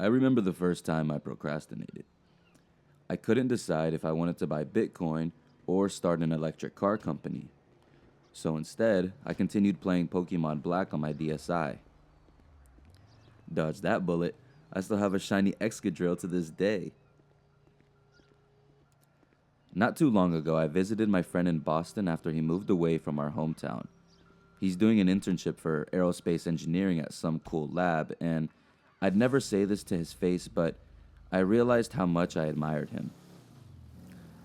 I remember the first time I procrastinated. I couldn't decide if I wanted to buy Bitcoin or start an electric car company. So instead, I continued playing Pokemon Black on my DSi. Dodge that bullet, I still have a shiny Excadrill to this day. Not too long ago, I visited my friend in Boston after he moved away from our hometown. He's doing an internship for aerospace engineering at some cool lab, and I'd never say this to his face, but I realized how much I admired him.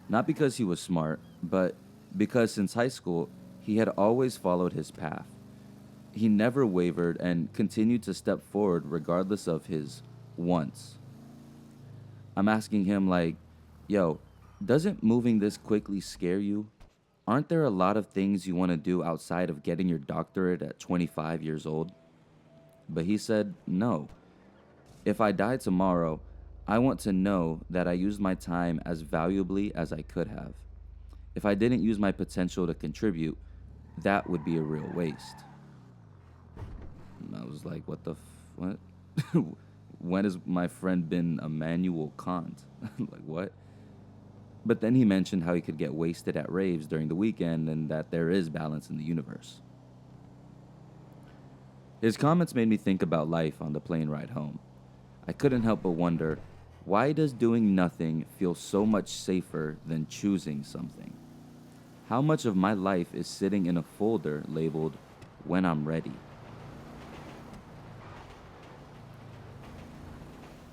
Not because he was smart, but because since high school, he had always followed his path. He never wavered and continued to step forward regardless of his wants. I'm asking him, like, yo, doesn't moving this quickly scare you? Aren't there a lot of things you want to do outside of getting your doctorate at 25 years old? But he said, no. If I die tomorrow, I want to know that I used my time as valuably as I could have. If I didn't use my potential to contribute, that would be a real waste. And I was like, what? When has my friend been Immanuel Kant? Like, what? But then he mentioned how he could get wasted at raves during the weekend and that there is balance in the universe. His comments made me think about life on the plane ride home. I couldn't help but wonder, why does doing nothing feel so much safer than choosing something? How much of my life is sitting in a folder labeled, when I'm ready?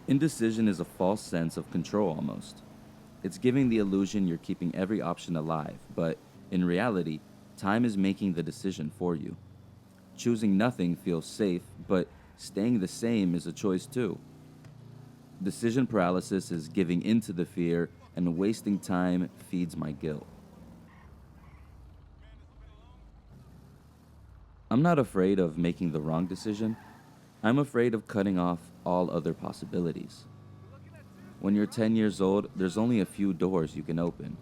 Indecision is a false sense of control almost. It's giving the illusion you're keeping every option alive, but in reality, time is making the decision for you. Choosing nothing feels safe, but staying the same is a choice too. Decision paralysis is giving into the fear, and wasting time feeds my guilt. I'm not afraid of making the wrong decision. I'm afraid of cutting off all other possibilities. When you're 10 years old, there's only a few doors you can open.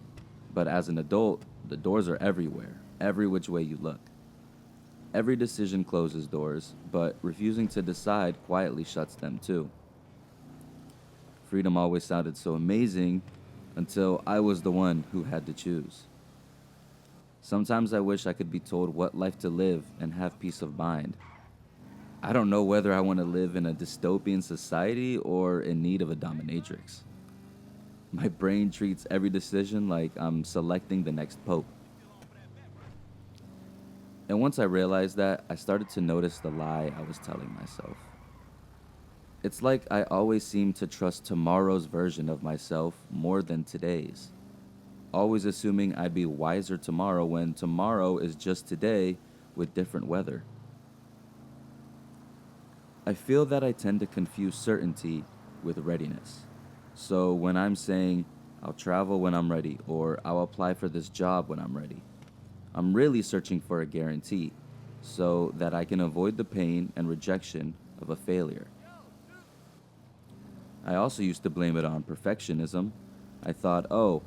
But as an adult, the doors are everywhere, every which way you look. Every decision closes doors, but refusing to decide quietly shuts them too. Freedom always sounded so amazing until I was the one who had to choose. Sometimes I wish I could be told what life to live and have peace of mind. I don't know whether I want to live in a dystopian society or in need of a dominatrix. My brain treats every decision like I'm selecting the next pope. And once I realized that, I started to notice the lie I was telling myself. It's like I always seem to trust tomorrow's version of myself more than today's. Always assuming I'd be wiser tomorrow when tomorrow is just today with different weather. I feel that I tend to confuse certainty with readiness. So when I'm saying, I'll travel when I'm ready, or I'll apply for this job when I'm ready, I'm really searching for a guarantee so that I can avoid the pain and rejection of a failure. I also used to blame it on perfectionism. I thought, oh,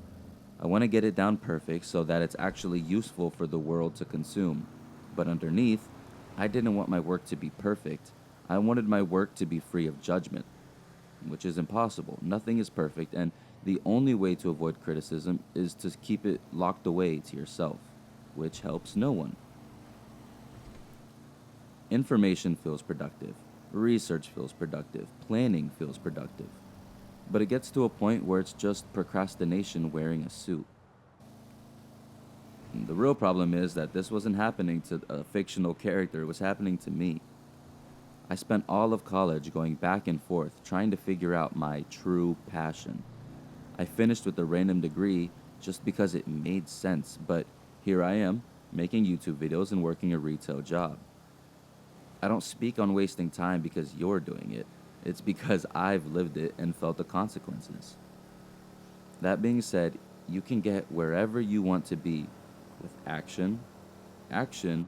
I want to get it down perfect so that it's actually useful for the world to consume. But underneath, I didn't want my work to be perfect. I wanted my work to be free of judgment, which is impossible. Nothing is perfect, and the only way to avoid criticism is to keep it locked away to yourself, which helps no one. Information feels productive. Research feels productive. Planning feels productive. But it gets to a point where it's just procrastination wearing a suit. And the real problem is that this wasn't happening to a fictional character, it was happening to me. I spent all of college going back and forth trying to figure out my true passion. I finished with a random degree just because it made sense, but here I am, making YouTube videos and working a retail job. I don't speak on wasting time because you're doing it. It's because I've lived it and felt the consequences. That being said, you can get wherever you want to be with action, action,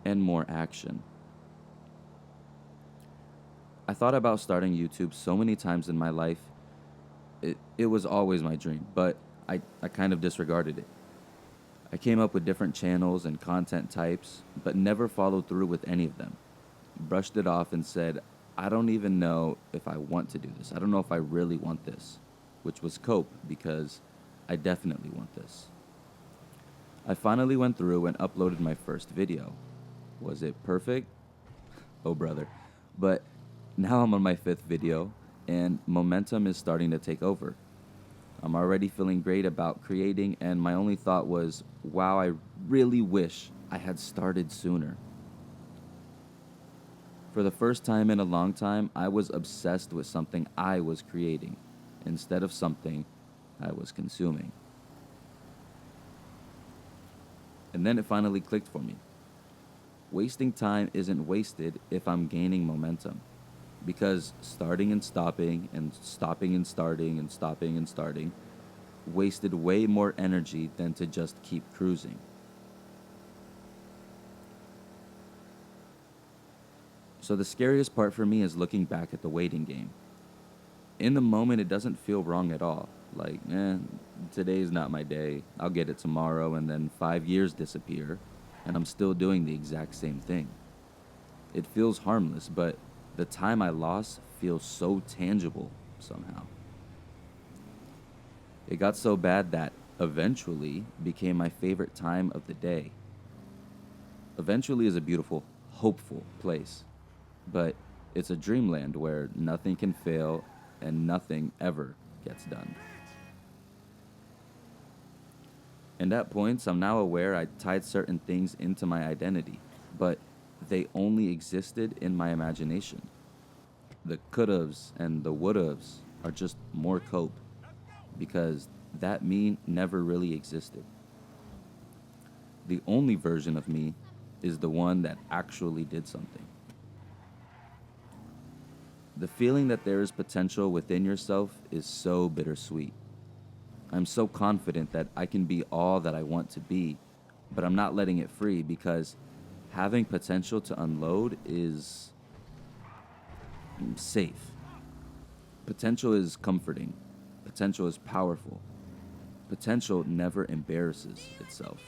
and more action. I thought about starting YouTube so many times in my life. It was always my dream, but I kind of disregarded it. I came up with different channels and content types, but never followed through with any of them. Brushed it off and said, I don't even know if I want to do this. I don't know if I really want this, which was cope because I definitely want this. I finally went through and uploaded my first video. Was it perfect? Oh, brother. But now I'm on my fifth video, and momentum is starting to take over. I'm already feeling great about creating, and my only thought was, wow, I really wish I had started sooner. For the first time in a long time, I was obsessed with something I was creating instead of something I was consuming. And then it finally clicked for me. Wasting time isn't wasted if I'm gaining momentum. Because starting and stopping and stopping and starting and stopping and starting wasted way more energy than to just keep cruising. So the scariest part for me is looking back at the waiting game. In the moment, it doesn't feel wrong at all. Like, today's not my day. I'll get it tomorrow, and then 5 years disappear, and I'm still doing the exact same thing. It feels harmless, but the time I lost feels so tangible somehow. It got so bad that eventually became my favorite time of the day. Eventually is a beautiful, hopeful place, but it's a dreamland where nothing can fail and nothing ever gets done. And at points, I'm now aware I tied certain things into my identity, but they only existed in my imagination. The could'ves and the would'ves are just more cope because that me never really existed. The only version of me is the one that actually did something. The feeling that there is potential within yourself is so bittersweet. I'm so confident that I can be all that I want to be, but I'm not letting it free because having potential to unload is safe. Potential is comforting. Potential is powerful. Potential never embarrasses itself.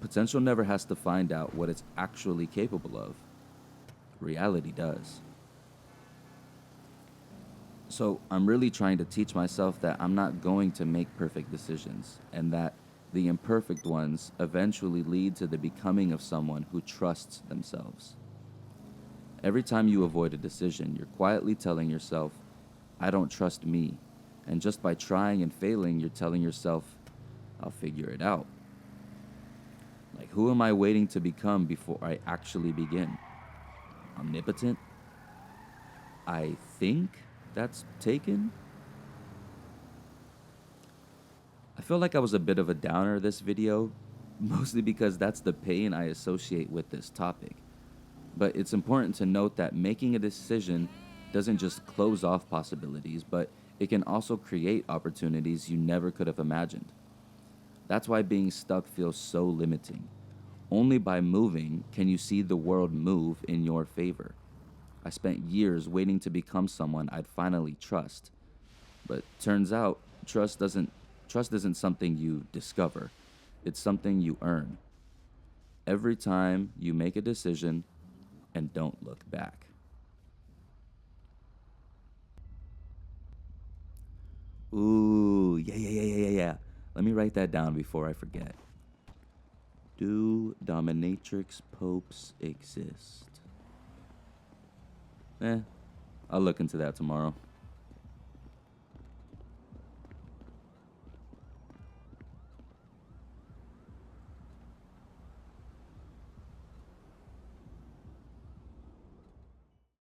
Potential never has to find out what it's actually capable of. Reality does. So I'm really trying to teach myself that I'm not going to make perfect decisions and that the imperfect ones eventually lead to the becoming of someone who trusts themselves. Every time you avoid a decision, you're quietly telling yourself, I don't trust me. And just by trying and failing, you're telling yourself, I'll figure it out. Like, who am I waiting to become before I actually begin? Omnipotent? I think that's taken? I feel like I was a bit of a downer this video, mostly because that's the pain I associate with this topic. But it's important to note that making a decision doesn't just close off possibilities, but it can also create opportunities you never could have imagined. That's why being stuck feels so limiting. Only by moving can you see the world move in your favor. I spent years waiting to become someone I'd finally trust. But turns out trust isn't something you discover. It's something you earn. Every time you make a decision and don't look back. Ooh, yeah. Let me write that down before I forget. Do dominatrix popes exist? I'll look into that tomorrow.